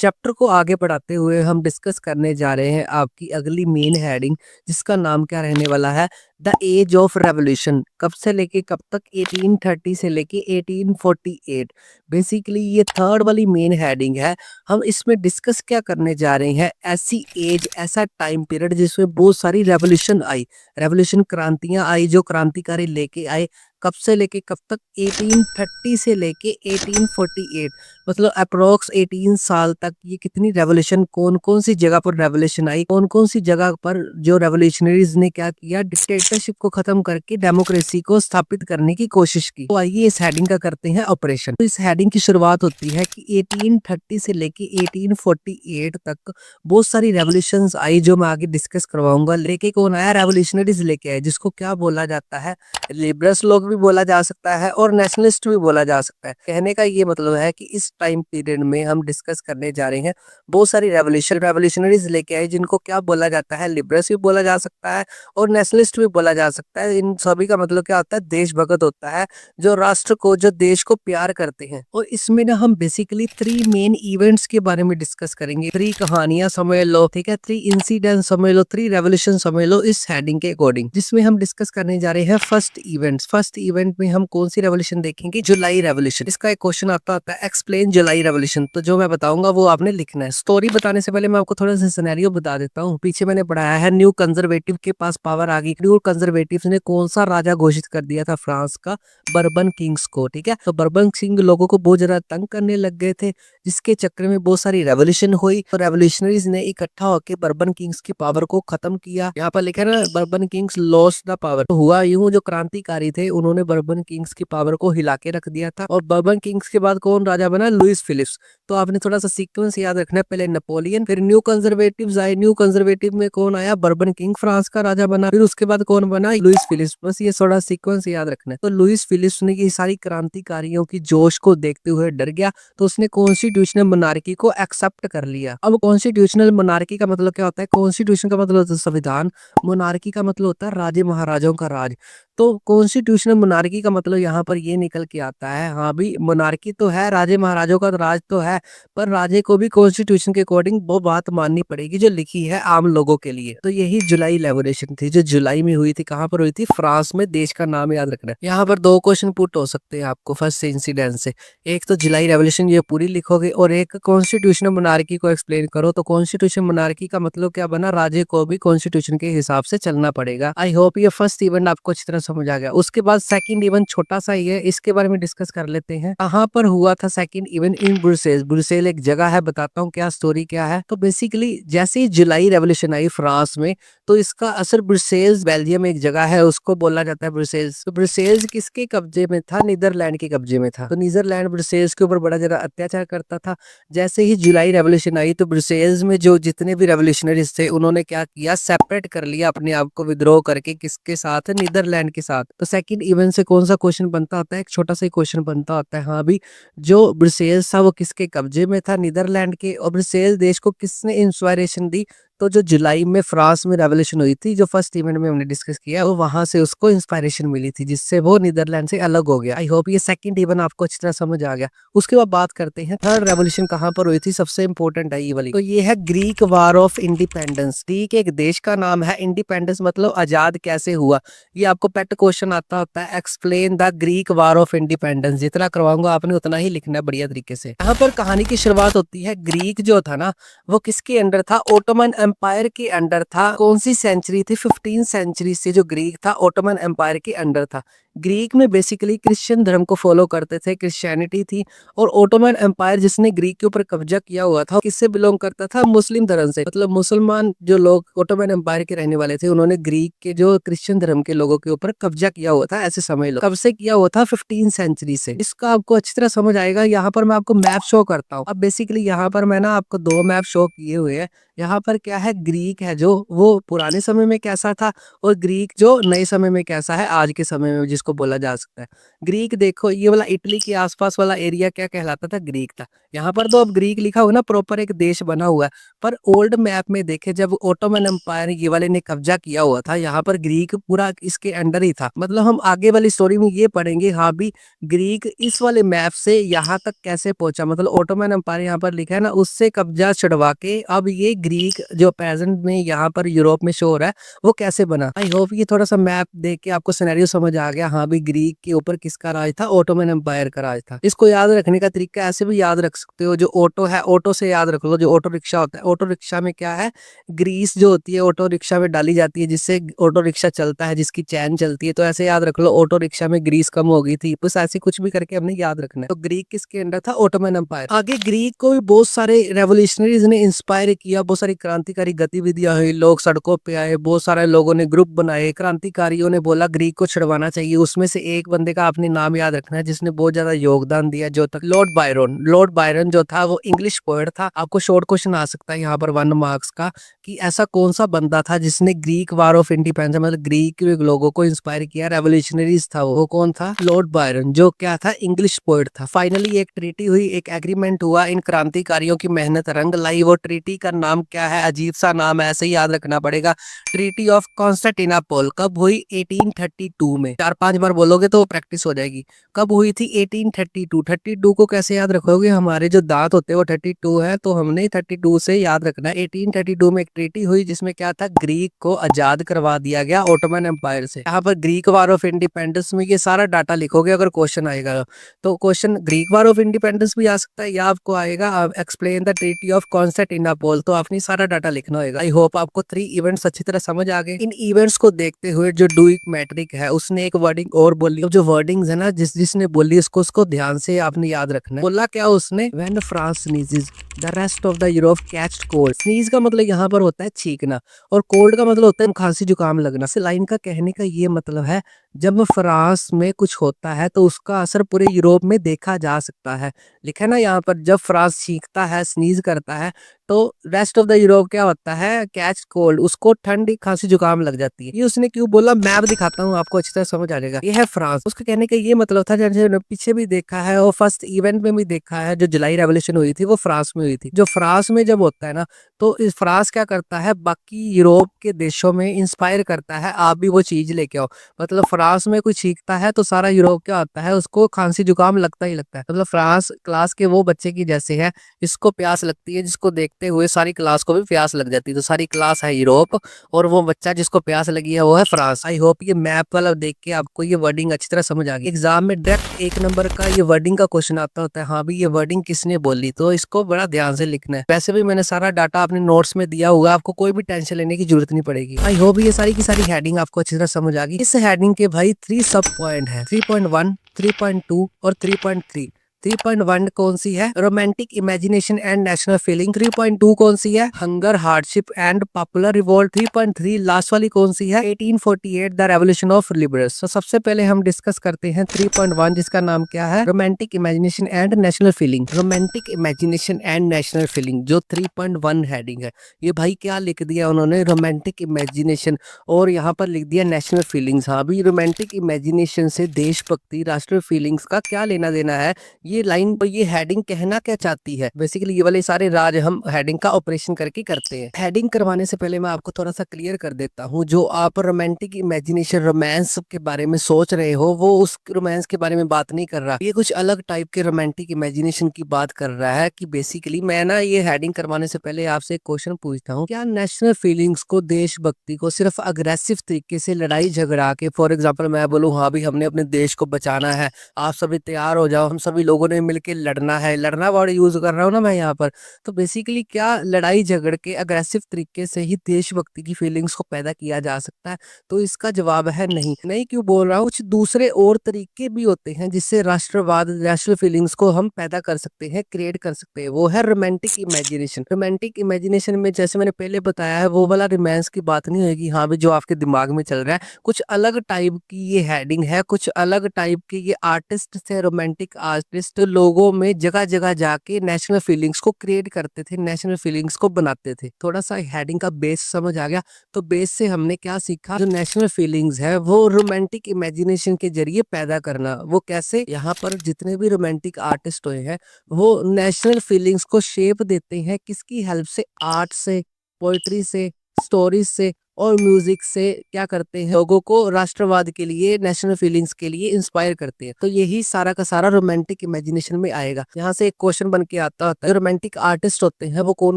Chapter को आगे बढ़ाते हुए हम डिस्कस करने जा रहे हैं आपकी अगली मेन हेडिंग, जिसका नाम क्या रहने वाला है, द एज ऑफ रेवोल्यूशन। कब से लेके कब तक? 1830 से लेके 1848। बेसिकली ये थर्ड वाली मेन हेडिंग है। हम इसमें डिस्कस क्या करने जा रहे हैं, ऐसी एज, ऐसा टाइम पीरियड जिसमें बहुत सारी रेवोल्यूशन आई, रेवोल्यूशन क्रांतियां आई, जो क्रांतिकारी लेके आए। कब से लेके कब तक? 1830 से लेके 1848, मतलब अप्रोक्स 18 साल तक ये कितनी रेवोल्यूशन, कौन कौन सी जगह पर रेवोल्यूशन आई, कौन कौन सी जगह पर जो रेवोल्यूशनरीज ने क्या किया, डिक्टेटरशिप को खत्म करके डेमोक्रेसी को स्थापित करने की कोशिश की। तो आइए इस हेडिंग का करते हैं ऑपरेशन। तो इस हेडिंग की शुरुआत होती है कि 1830 से लेके 1848 तक बहुत सारी रेवोल्यूशंस आई, जो मैं आगे डिस्कस करवाऊंगा। लेके कौन आया? रेवोल्यूशनरीज लेके आए, जिसको क्या बोला जाता है, लिबरल्स लोग भी बोला जा सकता है और नेशनलिस्ट भी बोला जा सकता है। कहने का ये मतलब है कि इस टाइम पीरियड में हम डिस्कस करने जा रहे हैं बहुत सारी रेवोल्यूशनरीज लेके आए, जिनको क्या बोला जाता है, लिबरल्स भी बोला जा सकता है और नेशनलिस्ट भी बोला जा सकता है। इन सभी का मतलब क्या होता है? देशभक्त होता है, जो राष्ट्र को, जो देश को प्यार करते हैं। और इसमें ना हम बेसिकली 3 मेन इवेंट्स के बारे में डिस्कस करेंगे। 3 कहानियां समझ लो, ठीक है, 3 इंसिडेंट समझ लो, 3 रेवोल्यूशन समझ लो इस हेडिंग के अकॉर्डिंग, जिसमें हम डिस्कस करने जा रहे हैं फर्स्ट इवेंट में हम कौन सी रेवोल्यूशन देखेंगे? जुलाई रेवोल्यूशन। इसका एक क्वेश्चन आता है, एक्सप्लेन जुलाई रेवोल्यूशन। तो जो मैं बताऊंगा वो आपने लिखना है। स्टोरी बताने से पहले मैं आपको थोड़ा सा सिनेरियो बता देता हूँ। पीछे मैंने पढ़ाया है, न्यू कंजर्वेटिव के पास पावर आ गई। न्यू कंजर्वेटिव ने कौन सा राजा घोषित कर दिया था फ्रांस का? बर्बन किंग्स को, ठीक है। तो बर्बन किंग लोगों को बहुत ज्यादा तंग करने लग गए थे, जिसके चक्कर में बहुत सारी रेवोल्यूशन हुई। तो रेवोल्यूशनरीज ने इकट्ठा होकर बर्बन किंग्स की पावर को खत्म किया। यहाँ पर लिखा है ना, bourbon Kings lost the power. तो हुआ यूं, जो क्रांतिकारी थे उन्होंने बर्बन किंग्स की पावर को हिला के रख दिया था। और बर्बन किंग्स के बाद कौन राजा बना? Louis Philips. तो आपने थोड़ा सा सीक्वेंस याद रखना है, पहले नेपोलियन, फिर न्यू कंजर्वेटिव्स आए। न्यू कंजर्वेटिव में कौन आया? बर्बन किंग फ्रांस का राजा बना। फिर उसके बाद कौन बना? Louis Philips. बस ये थोड़ा सीक्वेंस याद रखना है। तो लुइस फिलिप्स ने ये सारी क्रांतिकारियों की जोश को देखते हुए डर गया, तो उसने कॉन्स्टिट्यूशनल मोनार्की को एक्सेप्ट कर लिया। अब कॉन्स्टिट्यूशनल मोनार्की का मतलब क्या होता है? कॉन्स्टिट्यूशन का मतलब होता है संविधान, मोनार्की का मतलब होता है राजे महाराजाओं का राज। तो कॉन्स्टिट्यूशनल मोनार्की का मतलब यहाँ पर ये निकल के आता है, हाँ भी मोनार्की तो है, राजे महाराजों का राज तो है, पर राजे को भी कॉन्स्टिट्यूशन के अकॉर्डिंग वो बात माननी पड़ेगी जो लिखी है आम लोगों के लिए। तो यही जुलाई रेवोल्यूशन थी, जो जुलाई में हुई थी। कहाँ पर हुई थी? फ्रांस में। देश का नाम याद रखना है। यहाँ पर 2 क्वेश्चन पुट हो सकते हैं आपको फर्स्ट इंसिडेंट से। एक तो जुलाई रेवोल्यूशन ये पूरी लिखोगे, और एक कॉन्स्टिट्यूशनल मोनार्की को एक्सप्लेन करो। तो कॉन्स्टिट्यूशन मोनार्की का मतलब क्या बना? राजे को भी कॉन्स्टिट्यूशन के हिसाब से चलना पड़ेगा। आई होप ये फर्स्ट इवेंट आपको अच्छी तरह समझ आ गया। उसके बाद सेकंड इवेंट छोटा सा ही है, इसके बारे में डिस्कस कर लेते हैं। कहाँ पर हुआ था सेकंड इवेंट? इन ब्रुसेल्स। ब्रुसेल एक जगह है, बताता हूँ क्या स्टोरी क्या है। तो बेसिकली जैसे ही जुलाई रेवोल्यूशन आई फ्रांस में, तो इसका असर ब्रुसेल्स, बेल्जियम एक जगह है, उसको बोला जाता है ब्रुसेल्स। तो ब्रुसेल्स किसके कब्जे में था? नीदरलैंड के कब्जे में था। तो नीदरलैंड ब्रुसेल्स के ऊपर बड़ा ज्यादा अत्याचार करता था। जैसे ही जुलाई रेवोल्यूशन आई, तो ब्रुसेल्स में जो जितने भी रेवोल्यूशनरीज थे, उन्होंने क्या किया? सेपरेट कर लिया अपने आप को, विद्रोह करके। किसके साथ? नीदरलैंड के साथ। तो सेकंड इवेंट से कौन सा क्वेश्चन बनता होता है? एक छोटा सा क्वेश्चन बनता होता है, हाँ भी, जो ब्रुसेल्स था वो किसके कब्जे में था? नीदरलैंड के। और ब्रुसेल्स देश को किसने इंस्पायरेशन दी? तो जो जुलाई में फ्रांस में रेवोल्यूशन हुई थी, जो फर्स्ट इवेंट में हमने डिस्कस किया, वो वहां से उसको इंस्पायरेशन मिली थी, जिससे वो नीदरलैंड से अलग हो गया। आई होप ये सेकंड इवेंट आपको अच्छी तरह समझ आ गया। उसके बाद बात करते हैं थर्ड रेवोल्यूशन कहाँ पर हुई थी, सबसे इंपॉर्टेंट है ये वाली। तो ये है Greek war of independence. Greek एक देश का नाम है, इंडिपेंडेंस मतलब आजाद कैसे हुआ। ये आपको पेट क्वेश्चन आता होता है, explain the Greek war of independence. जितना करवाऊंगा आपने उतना ही लिखना है बढ़िया तरीके से। यहाँ पर कहानी की शुरुआत होती है, ग्रीक जो था ना, वो किसके अंडर था? ओटोमन एम्पायर के अंडर था। कौन सी सेंचुरी थी? 15 सेंचुरी से जो ग्रीक था ओटोमन एम्पायर के अंडर था। ग्रीक में बेसिकली क्रिश्चियन धर्म को फॉलो करते थे, क्रिश्चियनिटी थी। और ओटोमन एम्पायर जिसने ग्रीक के ऊपर कब्जा किया हुआ था, किससे बिलोंग करता था? मुस्लिम धर्म से। मतलब मुसलमान जो लोग ओटोमन एम्पायर के रहने वाले थे, उन्होंने ग्रीक के जो क्रिश्चियन धर्म के लोगों के ऊपर कब्जा किया हुआ था, ऐसे समझ लो। कब से किया हुआ था? 15 सेंचुरी से। इसका आपको अच्छी तरह समझ आएगा। यहाँ पर मैं आपको मैप शो करता हूँ। अब बेसिकली यहाँ पर मैं ना आपको 2 मैप शो किए हुए हैं। यहाँ पर क्या है, ग्रीक है जो वो पुराने समय में कैसा था और ग्रीक जो नए समय में कैसा है आज के समय में, जिसको बोला जा सकता है। ग्रीक देखो, ये वाला इटली के आसपास वाला एरिया क्या कहलाता था, ग्रीक था। यहाँ पर तो अब ग्रीक लिखा हुआ ना, प्रॉपर एक देश बना हुआ है। पर ओल्ड मैप में देखे जब ओटोमन एम्पायर ये वाले ने कब्जा किया हुआ था, यहाँ पर ग्रीक पूरा इसके अंडर ही था। मतलब हम आगे वाली स्टोरी में ये पढ़ेंगे, हाँ भी ग्रीक इस वाले मैप से यहाँ तक कैसे पहुंचा, मतलब ओटोमन एम्पायर यहाँ पर लिखा है ना, उससे कब्जा छुड़वा के अब ये ग्रीक जो प्रेजेंट में यहाँ पर यूरोप में शो हो रहा है वो कैसे बना। आई होप ये थोड़ा सा मैप देख के आपको सिनेरियो समझ आ गया। हाँ भी ग्रीक के ऊपर किसका राज था, ओटोमन एम्पायर का राज था। इसको याद रखने का तरीका ऐसे भी याद रख सकते हो, जो ऑटो है ऑटो से याद रख लो, जो ऑटो रिक्शा होता है, ऑटो रिक्शा में क्या है, ग्रीस जो होती है ऑटो रिक्शा में डाली जाती है जिससे ऑटो रिक्शा चलता है, जिसकी चैन चलती है। तो ऐसे याद रख लो, ऑटो रिक्शा में ग्रीस कम हो गई थी, बस ऐसे कुछ भी करके हमने याद रखना है। तो ग्रीक किसके अंडर था, ओटोमन एम्पायर। आगे ग्रीक को भी बहुत सारे रेवोल्यूशनरीज ने इंस्पायर किया, बहुत सारी क्रांतिकारी गतिविधियां हुई, लोग सड़कों पे आए, बहुत सारे लोगों ने ग्रुप बनाए, क्रांतिकारियों ने बोला ग्रीक को छुड़वाना चाहिए। उसमें से एक बंदे का आपने नाम याद रखना है जिसने बहुत ज्यादा योगदान दिया, जो था लॉर्ड बायरन। लॉर्ड बायरन जो था वो इंग्लिश पोएट था। आपको शॉर्ट क्वेश्चन आ सकता है यहाँ पर 1 मार्क्स का, कि ऐसा कौन सा बंदा था जिसने ग्रीक वार ऑफ इंडिपेंडेंस, मतलब ग्रीक के लोगों को इंस्पायर किया, रेवोल्यूशनरीज था वो कौन था, लॉर्ड बायरन, जो क्या था, इंग्लिश पोएट था। फाइनली एक ट्रीटी हुई, एक एग्रीमेंट हुआ, इन क्रांतिकारियों की मेहनत रंग लाई। वो ट्रीटी का नाम क्या है, अजीब सा नाम है, ऐसे ही याद रखना पड़ेगा, ट्रीटी ऑफ कॉन्स्टेंटिनोपल। कब हुई, 1832 में। 4-5 बार बोलोगे तो प्रैक्टिस हो जाएगी। कब हुई थी, 1832। 32 को कैसे याद रखोगे, हमारे जो दांत होते हैं वो 32 है, तो हमने 32 से याद रखना है। 1832 में एक ट्रीटी हुई जिसमें क्या था, ग्रीक को आजाद करवा दिया गया ओटोमन एम्पायर से। यहाँ पर ग्रीक वार ऑफ इंडिपेंडेंस में ये सारा डाटा लिखोगे अगर क्वेश्चन आएगा तो। Question Greek war of independence भी आ सकता है, या आपको आएगा explain the treaty of Constantinople, तो आपने सारा डाटा लिखना होगा। आई होप आपको 3 इवेंट्स अच्छी तरह समझ आ गए। इन इवेंट्स को देखते हुए जो डुइक मैट्रिक है उसने एक वर्डिंग और बोली, जो वर्डिंग्स है ना जिसने बोली उसको ध्यान से आपने याद रखना है। बोला क्या उसने, when France sneezes the rest of the Europe catched cold. Sneeze का मतलब यहाँ पर होता है छींकना, और कोल्ड का मतलब होता है खांसी जुकाम लगना। इस लाइन का कहने का ये मतलब है, जब फ्रांस में कुछ होता है तो उसका असर पूरे यूरोप में देखा जा सकता है। लिखा है ना यहाँ पर, जब फ्रांस छींकता है, स्नीज करता है, तो रेस्ट ऑफ द यूरोप क्या होता है, कैच कोल्ड, उसको ठंडी खांसी जुकाम लग जाती है। ये उसने क्यों बोला, मैप दिखाता हूँ आपको, अच्छी तरह समझ आ जाएगा। ये है फ्रांस। उसका कहने का ये मतलब था, जैसे पीछे भी देखा है और फर्स्ट इवेंट में भी देखा है, जो जुलाई रेवोल्यूशन हुई थी वो फ्रांस में हुई थी। जो फ्रांस में जब होता है ना, तो इस फ्रांस क्या करता है, बाकी यूरोप के देशों में इंस्पायर करता है, आप भी वो चीज लेके आओ। मतलब फ्रांस में कोई छींकता है तो सारा यूरोप क्या होता है, उसको खांसी जुकाम लगता ही लगता है। मतलब फ्रांस क्लास के वो बच्चे की जैसे है, इसको प्यास लगती है, जिसको देखते हुए सारी क्लास को भी प्यास लग जाती है। तो सारी क्लास है यूरोप, और वो बच्चा जिसको प्यास लगी है वो है फ्रांस। आई होप ये मैप वाला देख के आपको ये वर्डिंग अच्छी तरह समझ आ गई। एग्जाम में डायरेक्ट 1 नंबर का ये वर्डिंग का क्वेश्चन आता होता है, हाँ भी ये वर्डिंग किसने बोली, तो इसको बड़ा ध्यान से लिखना है। वैसे भी मैंने सारा डाटा अपने नोट्स में दिया हुआ, आपको कोई भी टेंशन लेने की जरूरत नहीं पड़ेगी। आई होप ये सारी की सारी हेडिंग आपको अच्छी तरह समझ आ गई। इस हेडिंग के भाई 3 सब पॉइंट है, 3.1, 3.2 और 3.3। 3.1 कौन सी है, romantic imagination and national feeling. 3.2 कौन सी है, hunger, hardship and popular revolt. 3.3 last वाली कौन सी है, 1848 द रेवोल्यूशन ऑफ लिबरल्स। तो सबसे पहले हम डिस्कस करते हैं 3.1, जिसका नाम क्या है, romantic imagination and national feeling. Romantic imagination and national feeling जो 3.1 हेडिंग है, ये भाई क्या लिख दिया उन्होंने, रोमांटिक इमेजिनेशन, और यहाँ पर लिख दिया नेशनल फीलिंग्स। हाँ भी रोमांटिक इमेजिनेशन से देशभक्ति, राष्ट्रीय फीलिंग्स का क्या लेना देना है, ये लाइन पर ये हेडिंग कहना क्या चाहती है। बेसिकली ये वाले सारे राज हम हेडिंग का ऑपरेशन करके करते हैं। हेडिंग करवाने से पहले मैं आपको थोड़ा सा क्लियर कर देता हूँ, जो आप रोमांटिक इमेजिनेशन, रोमांस के बारे में सोच रहे हो, वो उस रोमांस के बारे में बात नहीं कर रहा। ये कुछ अलग टाइप के रोमांटिक इमेजिनेशन की बात कर रहा है। कि बेसिकली मैं ना ये हेडिंग करवाने से पहले आपसे एक क्वेश्चन पूछता हूँ, क्या नेशनल फीलिंग्स को, देशभक्ति को सिर्फ अग्रेसिव तरीके से लड़ाई झगड़ा के, फॉर एग्जाम्पल मैं बोलूँ हाँ भी हमने अपने देश को बचाना है, आप सभी तैयार हो जाओ, हम सभी लोगों ने मिलकर लड़ना है, लड़ना वर्ड यूज कर रहा हूँ ना मैं यहाँ पर, तो बेसिकली क्या लड़ाई झगड़ के अग्रेसिव तरीके से ही देशभक्ति की फीलिंग्स को पैदा किया जा सकता है? तो इसका जवाब है नहीं। नहीं क्यों बोल रहा हूँ, कुछ दूसरे और तरीके भी होते हैं जिससे राष्ट्रवाद, नेशनल फीलिंग्स को हम पैदा कर सकते हैं, क्रिएट कर सकते हैं। वो है रोमांटिक इमेजिनेशन। रोमांटिक इमेजिनेशन में जैसे मैंने पहले बताया है, वो वाला रोमांस की बात नहीं होगी, हाँ भी जो आपके दिमाग में चल रहा है, कुछ अलग टाइप की ये हेडिंग है, कुछ अलग टाइप के ये आर्टिस्ट से, रोमांटिक आर्टिस्ट आर्टिस्ट लोगों में जगह-जगह जाके नेशनल फीलिंग्स को क्रिएट करते थे, नेशनल फीलिंग्स को बनाते थे। थोड़ा-सा हेडिंग का बेस समझ आ गया, तो बेस से हमने क्या सीखा, जो नेशनल फीलिंग्स है वो रोमांटिक इमेजिनेशन के ज़रिए पैदा करना। वो कैसे? यहाँ पर जितने भी रोमांटिक आर्टिस्ट हुए हैं, वो नेशनल फीलिंग्स को शेप देते हैं, किसकी हेल्प से? आर्ट से, पोएट्री से, स्टोरीज़ से और म्यूजिक से क्या करते हैं, लोगों को राष्ट्रवाद के लिए, नेशनल फीलिंग्स के लिए इंस्पायर करते हैं। तो यही सारा का सारा रोमांटिक इमेजिनेशन में आएगा। यहाँ से एक क्वेश्चन बन के आता होता है, रोमांटिक आर्टिस्ट होते हैं वो कौन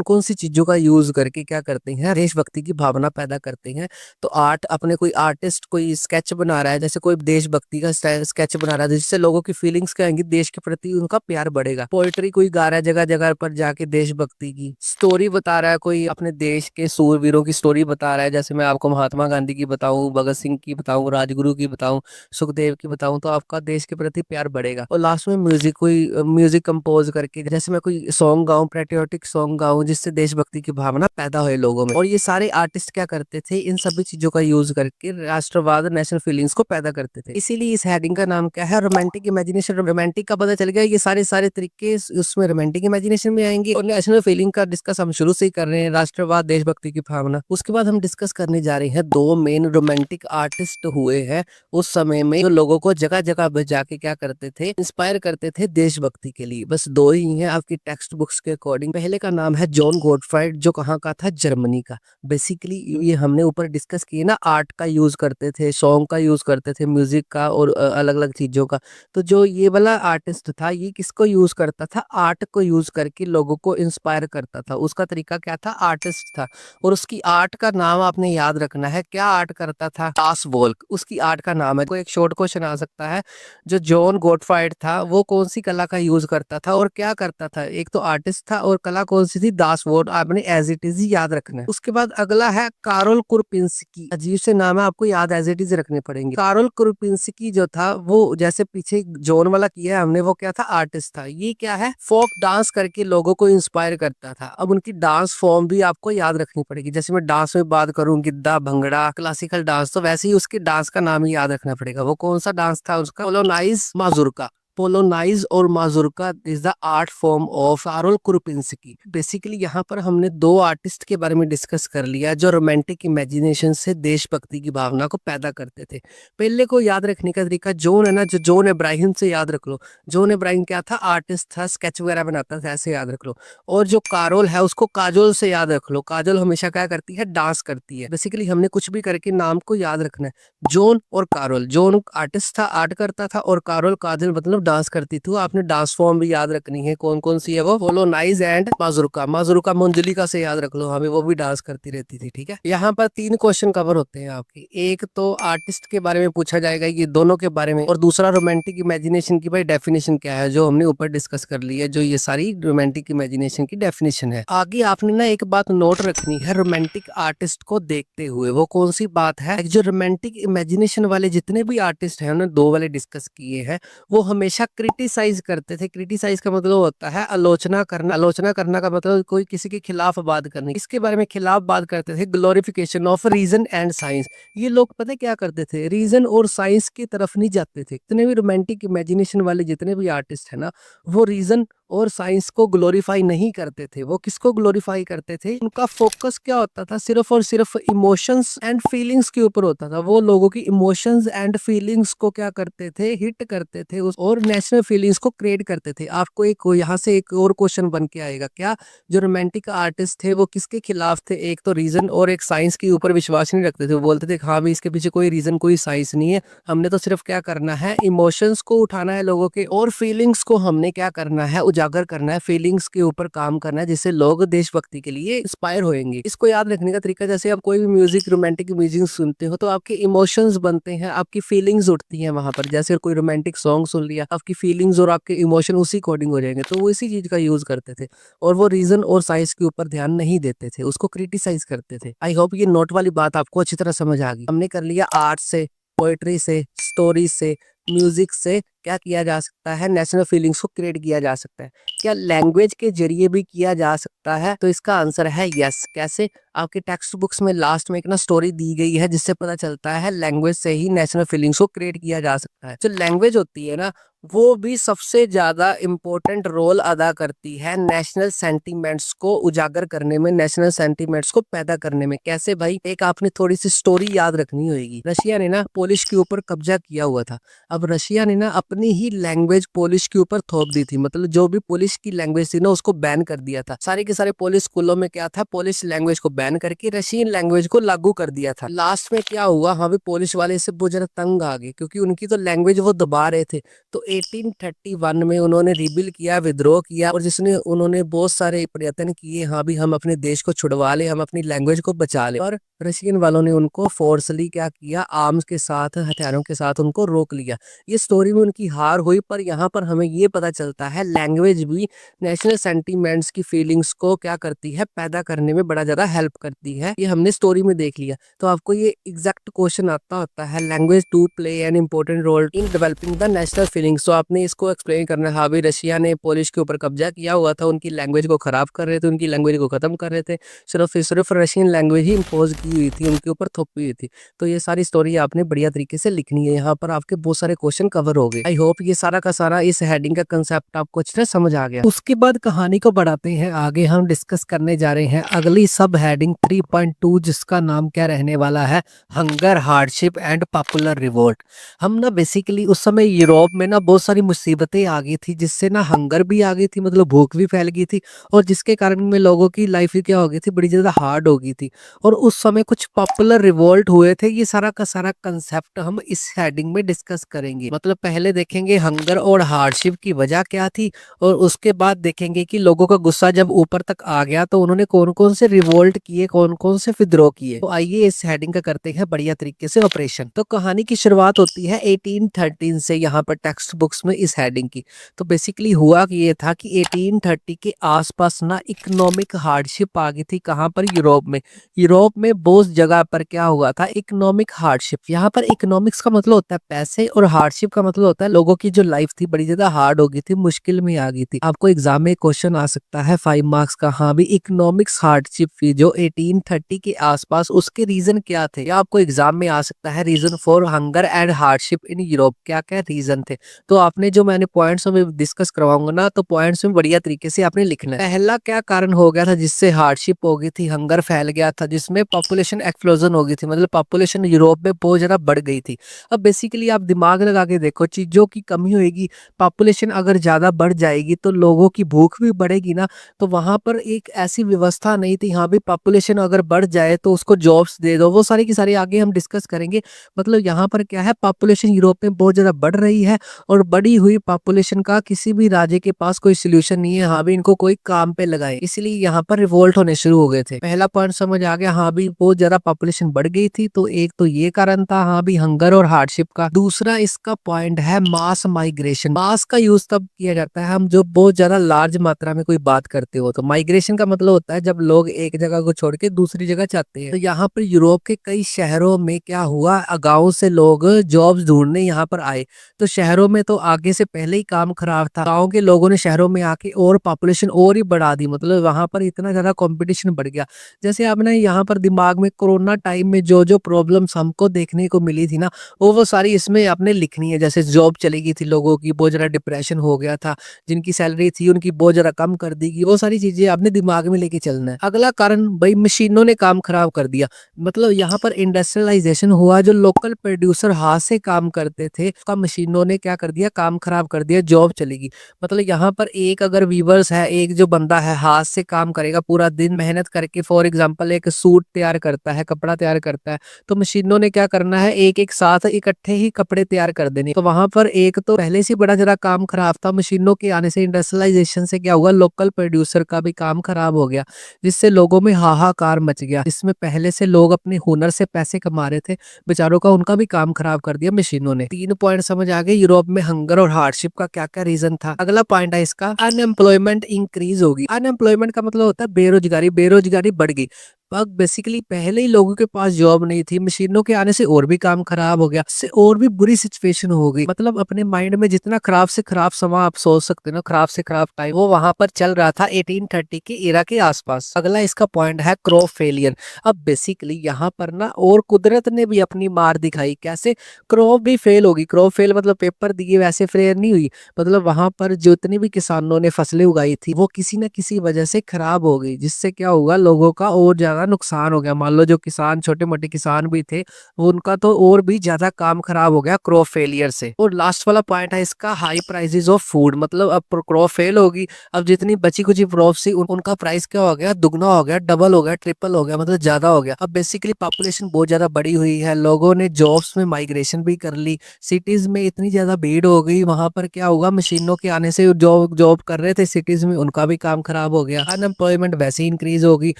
कौन सी चीजों का यूज करके क्या करते हैं, देशभक्ति की भावना पैदा करते हैं। तो आर्ट, अपने कोई आर्टिस्ट कोई स्केच बना रहा है, जैसे कोई देशभक्ति का स्केच बना रहा है, जिससे लोगों की फीलिंग्स क्या आएंगी, देश के प्रति उनका प्यार बढ़ेगा। पोएट्री कोई गा रहा है जगह जगह पर जाके देशभक्ति की स्टोरी बता रहा है, कोई अपने देश के सूरवीरों की स्टोरी बता रहा है, जैसे मैं आपको महात्मा गांधी की बताऊं, भगत सिंह की बताऊं, राजगुरु की बताऊं, सुखदेव की बताऊं, तो आपका देश के प्रति प्यार बढ़ेगा। और लास्ट में म्यूजिक, कोई म्यूजिक कंपोज करके, जैसे मैं कोई सॉन्ग गाऊं, पैट्रियोटिक सॉन्ग गाऊं, जिससे देशभक्ति की भावना पैदा हो लोगों में। और ये सारे आर्टिस्ट क्या करते थे, इन सभी चीजों का यूज करके राष्ट्रवाद, नेशनल फीलिंग्स को पैदा करते थे। इसीलिए इस हेडिंग का नाम क्या है, रोमांटिक इमेजिनेशन। रोमांटिक का पता चल गया, ये सारे सारे तरीके उसमें रोमांटिक इमेजिनेशन में आएंगे। और नेशनल फीलिंग का डिस्कस हम शुरू से ही कर रहे हैं, राष्ट्रवाद, देशभक्ति की भावना। उसके बाद हम डिस्कस करने जा रहे हैं दो मेन रोमांटिक आर्टिस्ट हुए हैं उस समय में, जो लोगों को जगह जगह पे जाके क्या करते थे, इंस्पायर करते थे देशभक्ति के लिए। बस दो ही हैं आपकी टेक्स्ट बुक्स के अकॉर्डिंग। पहले का नाम है जॉन गॉटफ्राइड, जो कहाँ का था, जर्मनी का। बेसिकली ये हमने ऊपर डिस्कस किए ना, आर्ट का यूज करते थे, सॉन्ग का यूज करते थे, म्यूजिक का और अलग अलग चीजों का। तो जो ये वाला आर्टिस्ट था, ये किसको यूज करता था, आर्ट को यूज करके लोगों को इंस्पायर करता था। उसका तरीका क्या था, आर्टिस्ट था। और उसकी आर्ट का नाम आपने याद रखना है, क्या आर्ट करता था, डास वॉल्क उसकी आर्ट का नाम है। कोई एक शॉर्ट क्वेश्चन आ सकता है, जो जॉन गॉटफ्राइड था वो कौन सी कला का यूज करता था और क्या करता था? एक तो आर्टिस्ट था और कला कौन सी थी, दास वॉल्क। आपने एज इट इज ही याद रखना है। उसके बाद अगला है कारोल कुरपिंस्की, अजीब से नाम है, आपको याद एज इट इज रखने पड़ेंगे। कारोल कुरपिंस्की जो था, वो जैसे पीछे जॉन वाला किया है हमने, वो क्या था, आर्टिस्ट था। ये क्या है, फोक डांस करके लोगों को इंस्पायर करता था। अब उनकी डांस फॉर्म भी आपको याद रखनी पड़ेगी। जैसे मैं डांस में बात करूं, गिद्दा, भंगड़ा, क्लासिकल डांस, तो वैसे ही उसके डांस का नाम ही याद रखना पड़ेगा। वो कौन सा डांस था उसका, पोलोनाइज माजुरका। पोलोनाइज और mazurka is the art form of Karol Kurpinski. Basically यहाँ पर हमने दो आर्टिस्ट के बारे में डिस्कस कर लिया, जो रोमांटिक इमेजिनेशन से देशभक्ति की भावना को पैदा करते थे। पहले को याद रखने का तरीका, जॉन है ना, जो जॉन इब्राहिम से याद रख लो। जॉन इब्राहिम क्या था, आर्टिस्ट था, स्केच वगैरह बनाता था, ऐसे याद रख लो। और जो कारोल है, उसको काजोल से याद रख लो। काजोल हमेशा क्या करती है, डांस करती है। बेसिकली हमने कुछ भी करके नाम को याद रखना है। जॉन और कारोल, जॉन आर्टिस्ट था, आर्ट करता था, और कारोल, काजल मतलब डांस करती थी। आपने डांस फॉर्म भी याद रखनी है, कौन कौन सी है वो, पोलोनाइज एंड माजुरका। माजुरका मंजुलिका से याद रख लो, हमें वो भी डांस करती रहती थी। ठीक है, यहाँ पर तीन क्वेश्चन कवर होते हैं आपके। एक तो आर्टिस्ट के बारे में पूछा जाएगा, ये दोनों के बारे में, और दूसरा रोमांटिक इमेजिनेशन की भाई डेफिनेशन क्या है, जो हमने ऊपर डिस्कस कर ली है। जो ये सारी रोमांटिक इमेजिनेशन की डेफिनेशन है। आगे आपने ना एक बात नोट रखनी है रोमांटिक आर्टिस्ट को देखते हुए। वो कौन सी बात है, जो रोमांटिक इमेजिनेशन वाले जितने भी आर्टिस्ट हैं, उन्होंने दो वाले डिस्कस किए हैं, वो हमेशा क्रिटिसाइज करते थे। क्रिटिसाइज का मतलब होता है आलोचना करना। आलोचना करना का मतलब कोई किसी के खिलाफ बात करनी। इसके बारे में खिलाफ बात करते थे, glorification of reason and science. ये लोग पता क्या करते थे, रीजन और साइंस की तरफ नहीं जाते थे। जितने भी रोमांटिक इमेजिनेशन वाले जितने भी आर्टिस्ट है ना, वो रीजन और साइंस को ग्लोरीफाई नहीं करते थे। वो किसको ग्लोरीफाई करते थे, उनका फोकस क्या होता था, सिर्फ और सिर्फ इमोशंस एंड फीलिंग्स के ऊपर होता था। वो लोगों की इमोशंस एंड फीलिंग्स को क्या करते थे, हिट करते थे और नेशनल फीलिंग्स को क्रिएट करते थे। आपको एक यहाँ से एक और क्वेश्चन बन के आएगा, क्या जो रोमांटिक आर्टिस्ट थे वो किसके खिलाफ थे, एक तो रीजन और एक साइंस के ऊपर विश्वास नहीं रखते थे। वो बोलते थे हाँ भी इसके पीछे कोई रीजन कोई साइंस नहीं है, हमने तो सिर्फ क्या करना है, इमोशंस को उठाना है लोगों के, और फीलिंग्स को हमने क्या करना है, उजागर करना है, फीलिंग्स के ऊपर काम करना है, जिससे लोग देशभक्ति के लिए इंस्पायर होंगे। इसको याद रखने का तरीका, जैसे आप कोई भी म्यूजिक, रोमांटिक म्यूजिक सुनते हो तो आपके इमोशंस बनते हैं, आपकी फीलिंग्स उठती हैं वहां पर। जैसे कोई रोमांटिक सॉन्ग सुन लिया, आपकी फीलिंग्स और आपके इमोशन उसी अकॉर्डिंग हो जाएंगे। तो वो इसी चीज का यूज करते थे, और वो रीजन और साइंस के ऊपर ध्यान नहीं देते थे, उसको क्रिटिसाइज करते थे। आई होप ये नोट वाली बात आपको अच्छी तरह समझ आ गई। हमने कर लिया आर्ट से, पोएट्री से, स्टोरी से, म्यूजिक से क्या किया जा सकता है, नेशनल फीलिंग्स को क्रिएट किया जा सकता है। क्या लैंग्वेज के जरिए भी किया जा सकता है? तो इसका आंसर है यस। कैसे? आपके टेक्स्ट बुक्स में लास्ट में एक ना स्टोरी दी गई है जिससे पता चलता है लैंग्वेज से ही नेशनल फीलिंग्स को क्रिएट किया जा सकता है। जो लैंग्वेज होती है ना, वो भी सबसे ज्यादा इम्पोर्टेंट रोल अदा करती है नेशनल सेंटीमेंट्स को उजागर करने में, नेशनल सेंटीमेंट्स को पैदा करने में। कैसे भाई? एक आपने थोड़ी सी स्टोरी याद रखनी होगी। रशिया ने ना पोलिश के ऊपर कब्जा किया हुआ था। अब रशिया ने ना अपनी ही लैंग्वेज पोलिश के ऊपर थोप दी थी, मतलब जो भी पोलिश की लैंग्वेज थी ना उसको बैन कर दिया था। सारे के सारे पोलिश स्कूलों में क्या था, पोलिश लैंग्वेज को बैन करके रशियन लैंग्वेज को लागू कर दिया था। लास्ट में क्या हुआ, हाँ भी पोलिश वाले इससे बहुत ज्यादा तंग आ गए क्योंकि उनकी तो लैंग्वेज वो दबा रहे थे। तो 1831 में उन्होंने रिबिल किया, विद्रोह किया, और जिसने उन्होंने बहुत सारे प्रयत्न किए, हाँ भी हम अपने देश को छुड़वा ले, हम अपनी लैंग्वेज को बचा ले। और रशियन वालों ने उनको फोर्सली क्या किया, आर्म्स के साथ, हथियारों के साथ उनको रोक लिया। ये स्टोरी में उनकी हार हुई, पर यहाँ पर हमें ये पता चलता है लैंग्वेज भी नेशनल सेंटीमेंट्स की फीलिंग्स को क्या करती है, पैदा करने में बड़ा ज्यादा हेल्प करती है। ये हमने स्टोरी में देख लिया। तो आपको ये एग्जैक्ट क्वेश्चन आता होता है, language to play an important role in developing the national feelings. तो आपने इसको एक्सप्लेन करना है। हाँ भाई, रशिया ने पोलिश के ऊपर कब्जा किया हुआ था, उनकी लैंग्वेज को खराब कर रहे थे, उनकी लैंग्वेज को खत्म कर रहे थे, सिर्फ रशियन लैंग्वेज ही इम्पोज की हुई थी, उनके ऊपर थोपी हुई थी। तो ये सारी स्टोरी आपने बढ़िया तरीके से लिखनी है। यहाँ पर आपके बहुत सारे क्वेश्चन कवर हो गए। आई होप ये सारा का सारा इस हेडिंग का कंसेप्ट आपको अच्छे से समझ आ गया। उसके बाद कहानी को बढ़ाते हैं आगे, हम डिस्कस करने जा रहे हैं अगली सब हेडिंग 3.2, जिसका नाम क्या रहने वाला है, hunger, hardship and popular revolt. हम ना बेसिकली उस समय यूरोप में ना बहुत सारी मुसीबतें आ गई थी, जिससे ना हंगर भी आ गई थी, मतलब भूख भी फैल गई थी, और जिसके कारण में लोगों की लाइफ ही क्या हो गई थी, बड़ी ज्यादा हार्ड हो गई थी। और उस समय कुछ पॉपुलर रिवोल्ट हुए थे। ये सारा का सारा कंसेप्ट हम इस हेडिंग में डिस्कस करेंगे। मतलब पहले देखेंगे हंगर और हार्डशिप की वजह क्या थी, और उसके बाद देखेंगे कि लोगों का गुस्सा जब ऊपर तक आ गया तो उन्होंने कौन कौन से रिवोल्ट किए, कौन कौन से विद्रोह किए। तो आइए इस हेडिंग का करते हैं बढ़िया तरीके से ऑपरेशन। तो कहानी की शुरुआत होती है 1813 से, यहाँ पर टेक्स्ट बुक्स में इस हेडिंग की। तो बेसिकली हुआ कि ये था कि 1830 के आसपास ना इकोनॉमिक हार्डशिप आ गई थी। कहाँ पर? यूरोप में। यूरोप में बहुत जगह पर क्या हुआ था, इकोनॉमिक हार्डशिप। यहाँ पर इकोनॉमिक्स का मतलब होता है पैसे, और हार्डशिप का मतलब होता है लोगों की जो लाइफ थी बड़ी ज्यादा हार्ड हो गई थी, मुश्किल में आ गई थी। आपको एग्जाम में क्वेश्चन आ सकता है 5 मार्क्स का, हाँ भी इकोनॉमिक्स हार्डशिप थी जो 1830 के आसपास, उसके रीजन क्या थे? या आपको एग्जाम में आ सकता है reason for hunger and hardship in Europe, क्या क्या रीजन थे। तो आपने जो मैंने पॉइंट्स में डिस्कस करवाऊंगा ना, तो पॉइंट्स में बढ़िया तरीके से आपने लिखना है। पहला क्या कारण हो गया था जिससे हार्डशिप हो गई थी, हंगर फैल गया था, जिसमें पॉपुलेशन एक्सप्लोजन हो गई थी, मतलब पॉपुलेशन यूरोप में बहुत ज्यादा बढ़ गई थी। अब बेसिकली आप दिमाग लगा के देखो, चीजों की कमी होगी, पॉपुलेशन अगर ज्यादा बढ़ जाएगी तो लोगों की भूख भी बढ़ेगी ना। तो वहां पर एक ऐसी व्यवस्था नहीं थी, हाँ भी पॉपुलेशन अगर बढ़ जाए तो उसको जॉब्स दे दो, वो सारी की सारी आगे हम डिस्कस करेंगे। मतलब यहाँ पर क्या है, पॉपुलेशन यूरोप में बहुत ज्यादा बढ़ रही है, और बढ़ी हुई पॉपुलेशन का किसी भी राज्य के पास कोई सोल्यूशन नहीं है, हाँ भी इनको कोई काम पे लगाए, इसलिए यहाँ पर रिवोल्ट होने शुरू हो गए थे। पहला पॉइंट समझ आ गया, हाँ भी बहुत ज्यादा पॉपुलेशन बढ़ गई थी, तो एक तो ये कारण था, हाँ भी हंगर और हार्डशिप का। दूसरा इसका पॉइंट है मास माइग्रेशन। मास का यूज तब किया जाता है हम जो बहुत ज्यादा लार्ज मात्रा में कोई बात करते हो। तो माइग्रेशन का मतलब होता है जब लोग एक जगह को छोड़ के दूसरी जगह जाते हैं। तो यहाँ पर यूरोप के कई शहरों में क्या हुआ, गाँव से लोग जॉब्स ढूंढने यहाँ पर आए। तो शहरों में तो आगे से पहले ही काम खराब था, गाँव के लोगों ने शहरों में आके और पॉपुलेशन और ही बढ़ा दी, मतलब वहां पर इतना ज्यादा कंपटीशन बढ़ गया। जैसे आपने यहाँ पर दिमाग में कोरोना टाइम में जो जो प्रॉब्लम्स हमको देखने को मिली थी ना, वो सारी इसमें आपने लिखनी है। जैसे जॉब चली गई थी लोगों की, बहुत ज्यादा डिप्रेशन हो गया था, जिनकी सैलरी थी उनकी बहुत ज्यादा कम कर दी गई, वो सारी चीजें आपने दिमाग में लेके चलना है। अगला कारण भाई मशीनों ने काम खराब कर दिया। मतलब यहाँ पर इंडस्ट्रियलाइजेशन हुआ, जो लोकल प्रोड्यूसर हाथ से काम करते थे उसका मशीनों ने क्या कर दिया, काम खराब कर दिया, जॉब चलेगी। मतलब यहाँ पर एक अगर वीवर्स है, एक जो बंदा है हाथ से काम करेगा पूरा दिन मेहनत करके, फॉर एग्जांपल एक सूट तैयार करता है, कपड़ा तैयार करता है, तो मशीनों ने क्या करना है, एक एक साथ इकट्ठे ही कपड़े तैयार कर देने। तो वहां पर एक तो पहले से बड़ा जरा काम खराब था, मशीनों के आने से, इंडस्ट्रियलाइजेशन से क्या हुआ, लोकल प्रोड्यूसर का भी काम खराब हो गया, जिससे लोगों में हाहाकार मच गया। जिसमें पहले से लोग अपने हुनर से पैसे कमा रहे थे, बेचारों का उनका भी काम खराब कर दिया मशीनों ने। 3 पॉइंट समझ आ गए यूरोप में हंगर और हार्डशिप का क्या क्या रीजन था। अगला पॉइंट है इसका, अनएम्प्लॉयमेंट इंक्रीज होगी। अनएम्प्लॉयमेंट का मतलब होता है बेरोजगारी, बेरोजगारी बढ़ गई। अब बेसिकली पहले ही लोगों के पास जॉब नहीं थी, मशीनों के आने से और भी काम खराब हो गया, इससे और भी बुरी सिचुएशन हो गई। मतलब अपने माइंड में जितना खराब से खराब समा आप सोच सकते हो ना, खराब से खराब टाइम, वो वहां पर चल रहा था 1830 के एरा के आसपास। अगला इसका पॉइंट है क्रॉप फेलियर। अब बेसिकली यहाँ पर ना और कुदरत ने भी अपनी मार दिखाई। कैसे? क्रॉप भी फेल होगी। क्रॉप फेल मतलब पेपर दिए वैसे फेल नहीं हुई, मतलब वहां पर जितनी भी किसानों ने फसलें उगाई थी वो किसी न किसी वजह से खराब हो गई, जिससे क्या हुआ, लोगों का और ज्यादा नुकसान हो गया। मान लो जो किसान, छोटे मोटे किसान भी थे, वो उनका तो और भी ज्यादा काम खराब हो गया क्रॉप फेलियर से। और लास्ट वाला पॉइंट है इसका हाई प्राइसेस ऑफ फूड। मतलब अब क्रॉप फेल होगी, अब जितनी बची कुची क्रॉप थी उनका प्राइस क्या हो गया, दुगना हो गया, डबल हो गया, ट्रिपल हो गया, मतलब ज्यादा हो गया। अब बेसिकली पॉपुलेशन बहुत ज्यादा बड़ी हुई है, लोगों ने जॉब्स में माइग्रेशन भी कर ली, सिटीज में इतनी ज्यादा भीड़ हो गई, वहां पर क्या होगा, मशीनों के आने से जॉब जॉब कर रहे थे सिटीज में उनका भी काम खराब हो गया, अनएम्प्लॉयमेंट वैसे ही इंक्रीज होगी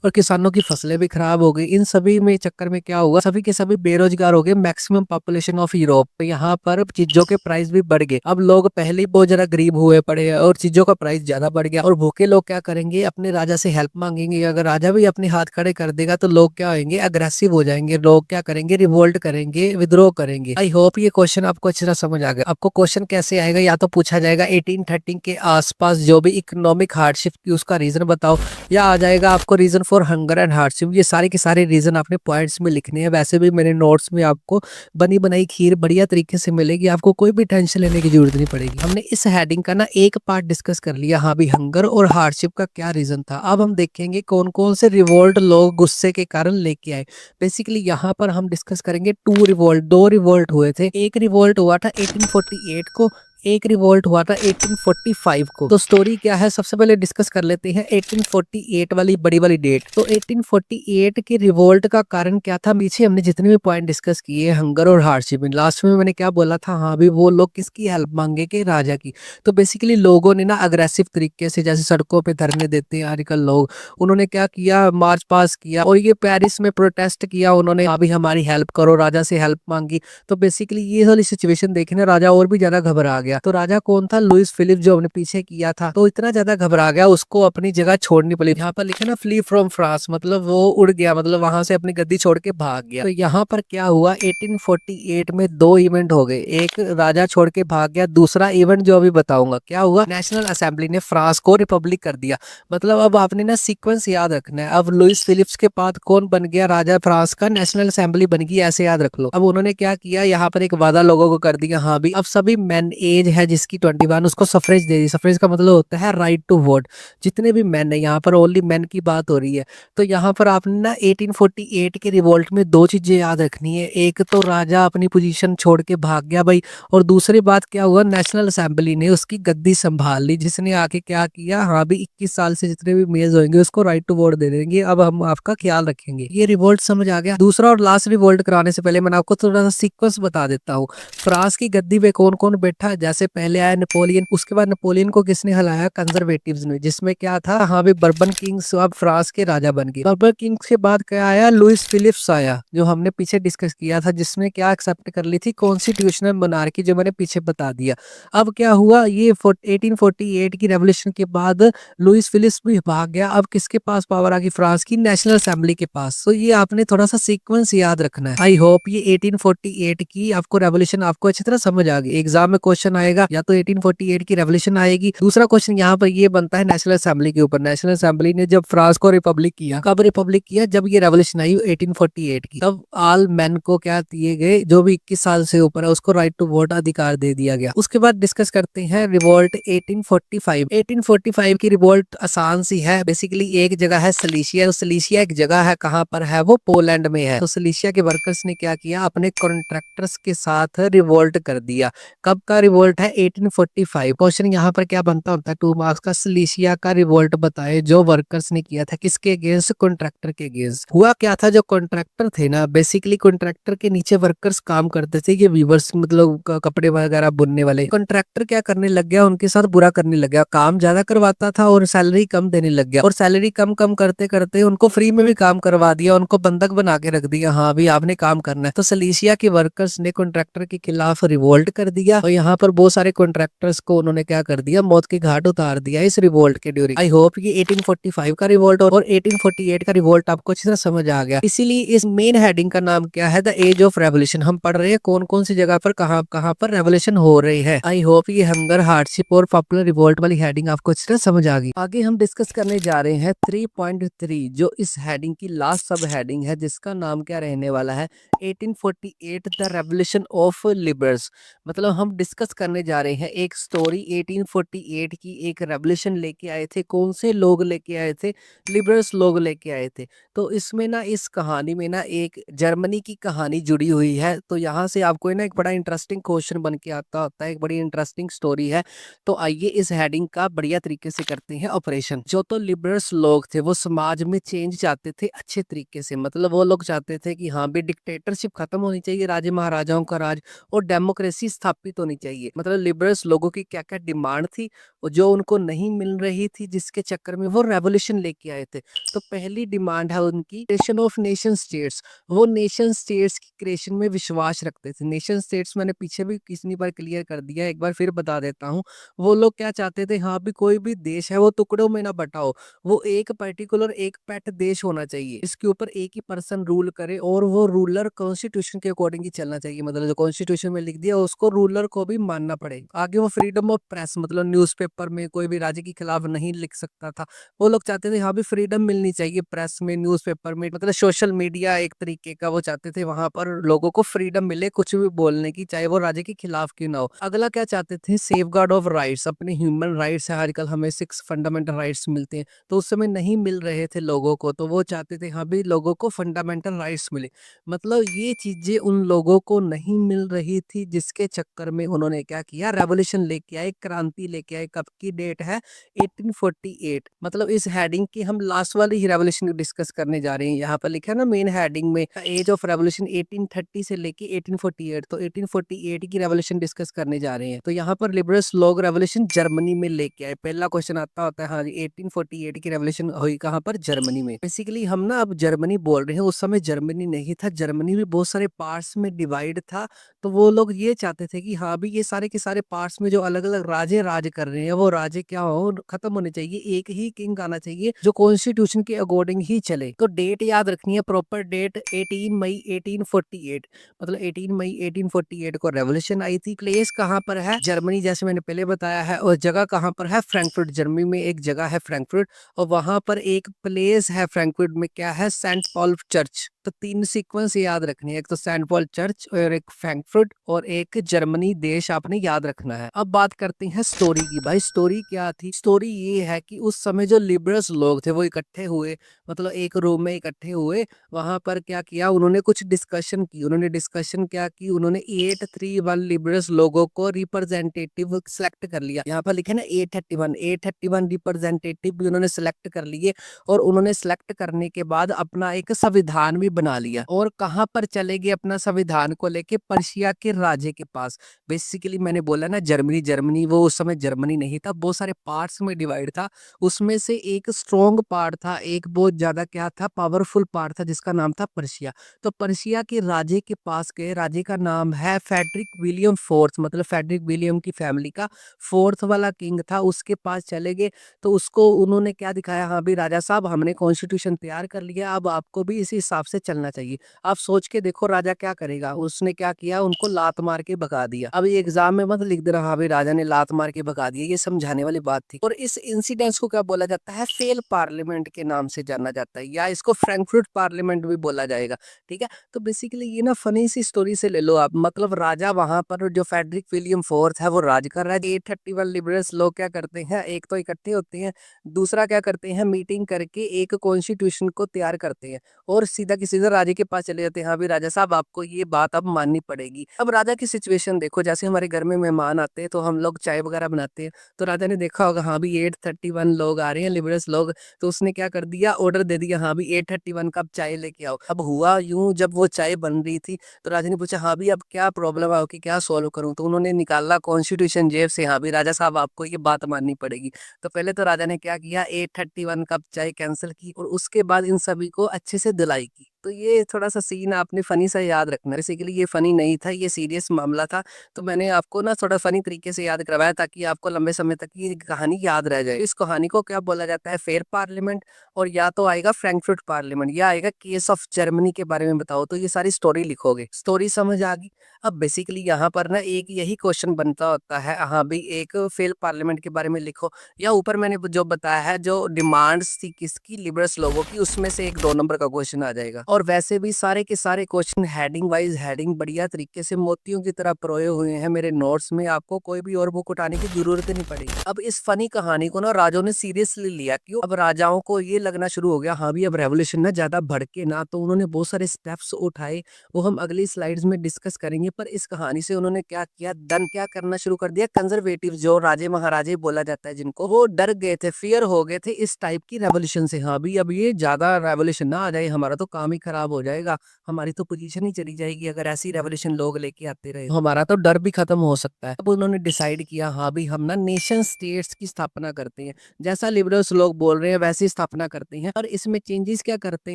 और किसानों की फसलें भी खराब हो गई। इन सभी में चक्कर में क्या हुआ, सभी के सभी बेरोजगार हो गए। मैक्सिमम पॉपुलेशन ऑफ यूरोप, तो यहाँ पर चीजों के प्राइस भी बढ़ गए। अब लोग पहले ही बहुत ज्यादा गरीब हुए पड़े हैं और चीजों का प्राइस ज्यादा बढ़ गया, और भूखे लोग क्या करेंगे, अपने राजा से हेल्प मांगेंगे। अगर राजा भी अपने हाथ खड़े कर देगा तो लोग क्या होंगे, अग्रेसिव हो जाएंगे, लोग क्या करेंगे, रिवोल्ट करेंगे, विद्रोह करेंगे। आई होप ये क्वेश्चन आपको अच्छी तरह समझ आ गया। आपको क्वेश्चन कैसे आएगा, या तो पूछा जाएगा 1830 के आसपास जो भी इकोनॉमिक हार्डशिप की उसका रीजन बताओ, या आ जाएगा आपको reason for hunger and hardship. ये सारे के सारे रीजन आपने पॉइंट्स में लिखने हैं। वैसे भी मेरे नोट्स में आपको बनी बनाई खीर बढ़िया तरीके से मिलेगी, आपको कोई भी टेंशन लेने की जरूरत नहीं पड़ेगी। हमने इस हेडिंग का ना एक पार्ट डिस्कस कर लिया, हाँ भी हंगर और हार्डशिप का क्या रीजन था। अब हम देखेंगे कौन कौन से रिवोल्ट लोग गुस्से के कारण लेके आए। बेसिकली यहाँ पर हम डिस्कस करेंगे टू रिवोल्ट, दो रिवोल्ट हुए थे। एक रिवोल्ट हुआ था 1848 को, एक रिवोल्ट हुआ था 1845 को। तो स्टोरी क्या है, सबसे पहले डिस्कस कर लेते हैं 1848 वाली बड़ी वाली डेट। तो 1848 के रिवोल्ट का कारण क्या था, पीछे हमने जितने भी पॉइंट डिस्कस किए हंगर और हार्डशिप में, लास्ट में मैंने क्या बोला था, हाँ भी वो लोग किसकी हेल्प मांगे के, राजा की। तो बेसिकली लोगों ने ना अग्रेसिव तरीके से, जैसे सड़कों पे धरने देते हैं आजकल लोग, उन्होंने क्या किया, मार्च पास किया और ये पेरिस में प्रोटेस्ट किया उन्होंने, अभी हमारी हेल्प करो, राजा से हेल्प मांगी। तो बेसिकली ये वाली सिचुएशन देखने राजा और भी ज्यादा घबरा गया। तो राजा कौन था, लुइस फिलिप, जो हमने पीछे किया था। तो इतना ज्यादा घबरा गया उसको अपनी जगह छोड़नी पड़ी। यहाँ पर लिखा ना फ्ली फ्रॉम फ्रांस, मतलब वो उड़ गया, मतलब वहां से अपनी गद्दी छोड़ के भाग गया। तो यहाँ पर क्या हुआ, 1848 में दो इवेंट हो गए, एक राजा छोड़ के भाग गया, दूसरा इवेंट जो अभी बताऊंगा क्या हुआ, नेशनल असेंबली ने फ्रांस को रिपब्लिक कर दिया। मतलब अब आपने ना सीक्वेंस याद रखना है। अब लुइस फिलिप्स के बाद कौन बन गया राजा फ्रांस का, नेशनल असेंबली बन गई, ऐसे याद रख लो। अब उन्होंने क्या किया, यहाँ पर एक वादा लोगों को कर दिया, हाँ भी अब सभी मैन एज है जिसकी 21 उसको सफरेज दे दी। सफरेज का मतलब होता है राइट टू वोट। जितने भी मैन है, यहाँ पर ओनली मैन की बात हो रही है। तो यहाँ पर आपने ना 1848 के रिवोल्ट में दो चीजें याद रखनी है, एक तो राजा अपनी पोजीशन छोड़ के भाग गया भाई, और दूसरी बात क्या हुआ, नेशनल असेंबली ने उसकी गद्दी संभाल ली, जिसने आके क्या किया, हाँ भी 21 साल से जितने भी मेज होंगे उसको राइट टू वोट दे देंगे, अब हम आपका ख्याल रखेंगे। ये रिवोल्ट समझ आ गया। दूसरा और लास्ट रिवोल्ट कराने से पहले मैं आपको थोड़ा सा सीक्वेंस बता देता हूँ। फ्रांस की गद्दी पे कौन कौन बैठा, जैसे पहले आया नेपोलियन, उसके बाद नेपोलियन को किसने हलाया, कंजर्वेटिव्स ने, जिसमें क्या था, हाँ भी बर्बन किंग्स अब फ्रांस के राजा बन गए। बर्बन किंग्स के बाद क्या आया, लुइस फिलिप्स आया, जो हमने पीछे डिस्कस किया था, जिसमें क्या एक्सेप्ट कर ली थी, कॉन्स्टिट्यूशनल मोनार्की, जो मैंने पीछे बता दिया। अब क्या हुआ, ये 1848 की रेवोल्यूशन के बाद लुइस फिलिप्स भी भाग गया, अब किसके पास पावर आ गई, फ्रांस की नेशनल असेंबली के पास। तो ये आपने थोड़ा सा सीक्वेंस याद रखना है। आई होप ये 1848 की आपको रेवोल्यूशन आपको अच्छी तरह समझ आ गई। एग्जाम में क्वेश्चन आएगा, या तो 1848 की रेवोल्यूशन आएगी, दूसरा क्वेश्चन यहाँ पर ये बनता है नेशनल असेंबली के ऊपर। नेशनल असेंबली ने जब फ्रांस को रिपब्लिक किया, कब रिपब्लिक किया, जब ये रेवोल्यूशन आई 1848 की, तब ऑल मैन को क्या दिए गए, जो भी 21 साल से ऊपर है उसको राइट टू वोट अधिकार दे दिया गया। उसके बाद डिस्कस करते हैं रिवोल्ट 1845। 1845 की रिवोल्ट आसान सी है, बेसिकली एक जगह है सलीशिया, सलीशिया एक जगह है, कहाँ पर है, वो पोलैंड में है। तो सलीशिया के वर्कर्स ने क्या किया, अपने कॉन्ट्रैक्टर्स के साथ रिवोल्ट कर दिया। कब का रिवोल्ट है, 1845। क्वेश्चन यहाँ पर क्या बनता होता है 2 मार्क्स का, सलीशिया का रिवोल्ट बताए जो वर्कर्स ने किया था, किसके अगेंस्ट, कॉन्ट्रैक्टर के अगेंस्ट। हुआ क्या था, जो कॉन्ट्रैक्टर थे ना, बेसिकली कॉन्ट्रैक्टर के नीचे वर्कर्स काम करते थे, ये वीवर्स, मतलब कपड़े वगैरह बुनने वाले। कॉन्ट्रैक्टर क्या करने लग गया, उनके साथ बुरा करने लग गया, काम ज्यादा करवाता था और सैलरी कम देने लग गया, और सैलरी कम कम करते करते उनको फ्री में भी काम करवा दिया, उनको बंधक बना के रख दिया, हाँ भी आपने काम करना है। तो सलीशिया के वर्कर्स ने कॉन्ट्रैक्टर के खिलाफ रिवोल्ट कर दिया, और यहाँ पर बहुत सारे कॉन्ट्रैक्टर्स को उन्होंने क्या कर दिया, मौत के घाट उतार दिया इस रिवोल्ट के ड्यूरिंग। आई होप ये 1845 का रिवोल्ट और 1848 का रिवोल्ट आपको अच्छी तरह समझ आ गया। इसीलिए इस मेन हेडिंग का नाम क्या है, द एज ऑफ रेवोल्यूशन। हम पढ़ रहे हैं कौन कौन सी जगह पर कहाँ कहाँ पर रेवोल्यूशन हो रही है। आई होप ये हंगर, हार्डशिप और पॉपुलर रिवोल्ट वाली हेडिंग आपको अच्छी तरह समझ आ गई। आगे हम डिस्कस करने जा रहे हैं 3.3 जो इस हेडिंग की लास्ट सब हेडिंग है, जिसका नाम क्या रहने वाला है, 1848 द रेवोल्यूशन ऑफ लिबर्स। मतलब हम डिस्कस करने जा रहे हैं एक स्टोरी 1848 की। एक रेवोल्यूशन लेके आए थे, कौन से लोग लेके आए थे, लिबरल्स लोग लेके आए थे। तो इसमें ना, इस कहानी में ना एक जर्मनी की कहानी जुड़ी हुई है। तो यहाँ से आपको ना एक बड़ा इंटरेस्टिंग क्वेश्चन बन के आता होता है, एक बड़ी इंटरेस्टिंग स्टोरी है। तो आइए इस हेडिंग का बढ़िया तरीके से करते हैं ऑपरेशन। जो तो लिबरल्स लोग थे वो समाज में चेंज चाहते थे अच्छे तरीके से। मतलब वो लोग चाहते थे कि हाँ भी डिक्टेटरशिप खत्म होनी चाहिए, राजे महाराजाओं का राज, और डेमोक्रेसी स्थापित होनी चाहिए। मतलब लिबरल्स लोगों की क्या क्या डिमांड थी और जो उनको नहीं मिल रही थी, जिसके चक्कर में वो रेवोल्यूशन लेके आए थे। तो पहली डिमांड है उनकी क्रिएशन ऑफ नेशन स्टेट्स। वो नेशन स्टेट्स की क्रिएशन में विश्वास रखते थे। नेशन स्टेट्स मैंने पीछे भी कितनी बार क्लियर कर दिया, एक बार फिर बता देता हूँ। वो लोग क्या चाहते थे, हाँ भी कोई भी देश है वो टुकड़ों में ना बटा हो, वो एक पर्टिकुलर एक पेट देश होना चाहिए, इसके ऊपर एक ही पर्सन रूल करे और वो रूलर कॉन्स्टिट्यूशन के अकॉर्डिंग ही चलना चाहिए। मतलब जो कॉन्स्टिट्यूशन में लिख दिया उसको रूलर को भी मानना पड़े। आगे वो फ्रीडम ऑफ प्रेस, मतलब न्यूज़पेपर में कोई भी राज्य के खिलाफ नहीं लिख सकता था। वो लोग चाहते थे हाँ भी फ्रीडम मिलनी चाहिए प्रेस में, न्यूज़पेपर में, मतलब सोशल मीडिया एक तरीके का वो चाहते थे, वहां पर लोगों को फ्रीडम मिले कुछ भी बोलने की, चाहे वो राज्य के खिलाफ क्यों ना हो। अगला क्या चाहते थे, सेफ गार्ड ऑफ राइट्स। अपने ह्यूमन राइट्स है, आजकल हमें 6 फंडामेंटल राइट्स मिलते हैं, तो उस समय नहीं मिल रहे थे लोगों को, तो वो चाहते थे हाँ भी लोगों को फंडामेंटल राइट्स मिले। मतलब ये चीजें उन लोगों को नहीं मिल रही थी, जिसके चक्कर में उन्होंने क्या किया, रेवोल्यूशन लेके आए, क्रांति लेके आए। कब की डेट है, 1848। मतलब इस हेडिंग की हम लास्ट वाली ही रेवोल्यूशन डिस्कस करने जा रहे हैं। यहाँ पर लिखा है ना मेन हेडिंग में, एज ऑफ रेवोल्यूशन 1830 से लेके 1848। तो 1848 की रेवोल्यूशन डिस्कस करने जा रहे हैं। तो यहाँ पर लिबरल्स लोग रेवोल्यूशन जर्मनी में लेके आए। पहला क्वेश्चन आता होता है, हाँ जी 1848 की रेवोल्यूशन हुई कहाँ पर, जर्मनी में। बेसिकली हम ना अब जर्मनी बोल रहे हैं, उस समय जर्मनी नहीं था, जर्मनी भी बहुत सारे पार्ट्स में डिवाइड था। तो वो लोग ये चाहते थे कि हाँ भी ये सारे के सारे पार्ट्स में जो अलग अलग राजे राज कर रहे हैं, वो राजे क्या हो, खत्म होने चाहिए, एक ही किंग आना चाहिए जो कॉन्स्टिट्यूशन के अकॉर्डिंग ही चले। तो डेट याद रखनी है, प्रॉपर डेट 18 मई 1848। मतलब 18 मई 1848 को रेवोल्यूशन आई थी। प्लेस कहाँ पर है, जर्मनी, जैसे मैंने पहले बताया है। और जगह कहाँ पर है, फ्रैंकफर्ट। जर्मनी में एक जगह है फ्रैंकफर्ट, और वहां पर एक प्लेस है फ्रैंकफर्ट में, क्या है, सेंट पॉल चर्च। तो 3 सीक्वेंस याद रखनी है, एक तो सेंट पॉल चर्च और एक फ्रैंकफर्ट और एक जर्मनी देश आपने याद रखना है। अब बात करते हैं स्टोरी की। भाई स्टोरी क्या थी, स्टोरी ये है कि उस समय जो लिबरल्स लोग थे वो इकट्ठे हुए, मतलब एक रूम में इकट्ठे हुए। वहां पर क्या किया उन्होंने, कुछ डिस्कशन की। उन्होंने डिस्कशन क्या की, उन्होंने 831 लिबरल्स लोगों को रिप्रेजेंटेटिव सेलेक्ट कर लिया। यहाँ पर लिखे ना 831 रिप्रेजेंटेटिव भी उन्होंने सेलेक्ट कर लिए। और उन्होंने सेलेक्ट करने के बाद अपना एक संविधान भी बना लिया। और कहाँ पर चले गए अपना संविधान को लेके, पर्शिया के राजे के पास। बेसिकली मैंने बोला ना जर्मनी, जर्मनी वो उस समय जर्मनी नहीं था, बहुत सारे पार्ट्स में डिवाइड था। उसमें से एक स्ट्रॉन्ग पार्ट था, एक बहुत ज्यादा क्या था, पावरफुल पार्ट था, जिसका नाम था पर्शिया। तो पर्शिया के राजे के पास गए, राजे का नाम है फेडरिक विलियम फोर्थ, मतलब फेडरिक विलियम की फैमिली का फोर्थ वाला किंग था, उसके पास चले गए। तो उसको उन्होंने क्या दिखाया, हाँ भी राजा साहब हमने कॉन्स्टिट्यूशन तैयार कर लिया, अब आपको भी इसी हिसाब से चलना चाहिए। आप सोच के देखो राजा क्या करेगा। उसने क्या किया, उनको लात मार के भगा दिया। अब ये एग्जाम में मत लिख देना हाँ भी राजा ने लात मार के भगा दिया, ये समझाने वाली बात थी। और इस इंसिडेंट्स को क्या बोला जाता है, फेल पार्लियामेंट के नाम से जाना जाता है, या इसको फ्रैंकफर्ट पार्लियामेंट भी बोला जाएगा। ठीक है, तो बेसिकली ये ना फनी सी स्टोरी से ले लो आप। मतलब राजा वहां पर जो फेडरिक विलियम फोर्थ है वो राज कर रहा है। 831 लिबरल्स लोग क्या करते हैं, एक तो इकट्ठे होते हैं, दूसरा क्या करते हैं, मीटिंग करके एक कॉन्स्टिट्यूशन को तैयार करते हैं। और सीधा की सीधा राजा के पास चले जाते हैं, हाँ भी राजा साहब आपको ये बात अब माननी पड़ेगी। अब राजा की सिचुएशन देखो, जैसे हमारे घर में मेहमान आते हैं तो हम लोग चाय वगैरह बनाते हैं। तो राजा ने देखा होगा हाँ भी 831 लोग आ रहे हैं लिबरल्स लोग, तो उसने क्या कर दिया, ऑर्डर दे दिया, हाँ भी 831 कप चाय लेके आओ। अब हुआ यूं, जब वो चाय बन रही थी तो राजा ने पूछा हाँ भी अब क्या प्रॉब्लम है कि क्या सॉल्व करूं। तो उन्होंने निकाला कॉन्स्टिट्यूशन जेब से, हाँ भी राजा साहब आपको ये बात माननी पड़ेगी। तो पहले तो राजा ने क्या किया, 831 कप चाय कैंसिल की और उसके बाद इन सभी को अच्छे से दिलाई की। तो ये थोड़ा-सा सीन आपने फ़नी सा याद रखना है। बेसिकली ये फ़नी नहीं था, ये सीरियस मामला था। तो मैंने आपको ना थोड़ा फ़नी तरीके से याद करवाया ताकि आपको लंबे समय तक ये कहानी याद रह जाए। इस कहानी को क्या बोला जाता है फेयर पार्लियामेंट और या तो आएगा फ्रैंकफर्ट पार्लियामेंट या आएगा केस ऑफ जर्मनी के बारे में बताओ तो ये सारी स्टोरी लिखोगे। स्टोरी समझ आ गई? अब बेसिकली यहाँ पर ना एक यही क्वेश्चन बनता होता है हाँ भई एक फेल पार्लियामेंट के बारे में लिखो या ऊपर मैंने जो बताया है जो डिमांड्स थी किसकी लिबरल्स लोगों की उसमें से एक 2 नंबर का क्वेश्चन आ जाएगा। और वैसे भी सारे के सारे क्वेश्चन हेडिंग वाइज़ हेडिंग बढ़िया तरीके से मोतियों की तरह परोए हुए हैं मेरे नोट्स में, आपको कोई भी और बुक उठाने की ज़रूरत ही नहीं पड़ेगी। अब इस फ़नी कहानी को ना राजाओं ने सीरियसली लिया क्यों? अब राजाओं को ये लगना शुरू हो गया हाँ भी अब रेवोल्यूशन ना ज़्यादा भड़के ना, तो उन्होंने बहुत सारे स्टेप्स उठाए, वो हम अगली स्लाइड्स में डिस्कस करेंगे। पर इस कहानी से उन्होंने क्या किया, डन क्या करना शुरू कर दिया, कंजर्वेटिव जो राजे महाराजे बोला जाता है जिनको, वो डर गए थे, फियर हो गए थे इस टाइप की रेवोल्यूशन से। हाँ भी अब ये ज्यादा रेवोल्यूशन ना आ जाए, हमारा तो काम ही खराब हो जाएगा, हमारी तो पोजीशन ही चली जाएगी अगर ऐसी रेवोल्यूशन लोग लेके आते रहे, हमारा तो डर भी खत्म हो सकता है। अब उन्होंने डिसाइड किया हाँ भी हम ना नेशन स्टेट्स की स्थापना करते हैं, जैसा लिबरल्स लोग बोल रहे हैं वैसी स्थापना करते हैं। और इसमें चेंजेस क्या करते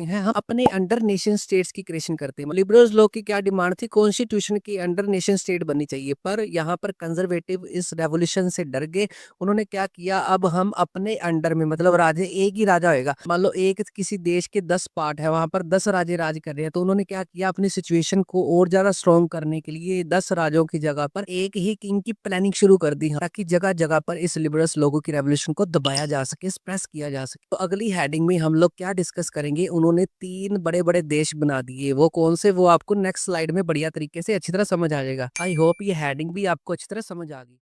हैं, हम अपने अंडर नेशन स्टेट्स की क्रिएशन करते हैं। लिबरल्स लोग की क्या डिमांड थी, कॉन्स्टिट्यूशन की अंडर नेशन स्टेट बननी चाहिए, पर यहाँ पर कंजर्वेटिव इस रेवोल्यूशन से डर गए। उन्होंने क्या किया, अब हम अपने अंडर में मतलब राजे एक ही राजा होएगा, मान लो एक किसी देश के 10 पार्ट है, वहां पर 10 राजे राज कर रहे हैं, तो उन्होंने क्या किया अपनी सिचुएशन को और ज्यादा स्ट्रॉन्ग करने के लिए 10 राजों की जगह पर एक ही किंग की प्लानिंग शुरू कर दी, ताकि जगह जगह पर इस लिबरल्स लोगों की रेवोल्यूशन को दबाया जा सके, स्प्रेस किया जा सके। तो अगली हेडिंग में हम लोग क्या डिस्कस करेंगे, उन्होंने 3 बड़े बड़े देश बना दिए, वो कौन से वो आपको नेक्स्ट स्लाइड में बढ़िया तरीके से अच्छी तरह समझ आ जाएगा। आई होप ये हेडिंग भी आपको अच्छी तरह समझ आ गई।